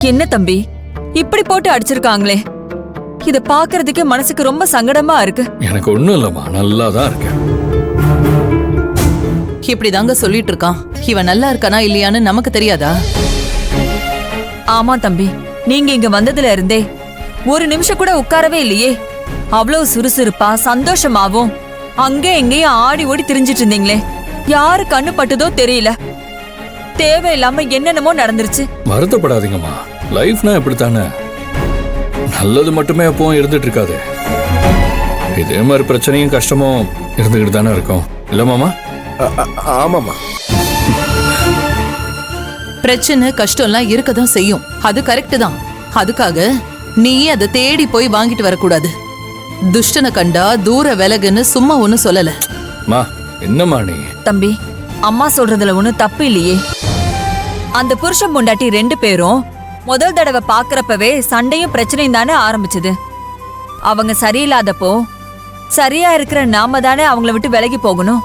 என்ன தம்பி இப்படி போட்டு அடிச்சிருக்காங்களே, இத பாக்குறதுக்கு மனசுக்கு ரொம்ப சங்கடமா இருக்கு. எனக்கு ஒண்ணும் இல்லம்மா, நல்லாதான் இருக்கேன். இப்படிதாங்க சொல்லிட்டு இருக்கான். இவன் நல்லா இருக்கானா இல்லையான்னு நமக்கு தெரியாதா? ஆமா தம்பி, நீங்க இங்க வந்ததுல இருந்தே ஒரு நிமிஷம் கூட உட்காரவே இல்லையே. அவ்வளவு சுறுசுறுப்பா சந்தோஷமாவும் அங்கே எங்கேயும் ஆடி ஓடி திரிஞ்சிட்டு இருந்தீங்களே, யாரு கண்ணு பட்டுதோ தெரியல. தேவையில்லாம என்னென்னமோ நடந்துருச்சு. வருத்தப்படாதீங்கம்மா, லைஃப்னா இப்படித்தானே, நல்லது மட்டுமே எப்பவும் இருந்துட்டு இருக்காது. இதே மாதிரி பிரச்சனையும் கஷ்டமும் இருந்துகிட்டு தானே இருக்கும், இல்ல மாமா? ஆமாமா. பிரச்சனை கஷ்டம்லாம் இருக்கதான் செய்யும், அது கரெக்ட் தான். அதுக்காக நீ அதை தேடி போய் வாங்கிட்டு வரக்கூடாது. துஷ்டனை கண்டா தூர விலகுன்னு சும்மா ஒன்னும் சொல்லல. மா, என்னம்மா நீ? தம்பி, அம்மா சொல்றதுல ஒண்ணும் தப்பு இல்லையே. அந்த புருஷன் பொண்டாட்டி 2 பேரும் முதல் தடவை பாக்குறப்பவே சண்டையும் பிரச்சனையும் தானே ஆரம்பிச்சது. அவங்க சரியில்லாதப்போ சரியா இருக்கிற நாம தானே அவங்கள விட்டு விலகி போகணும்.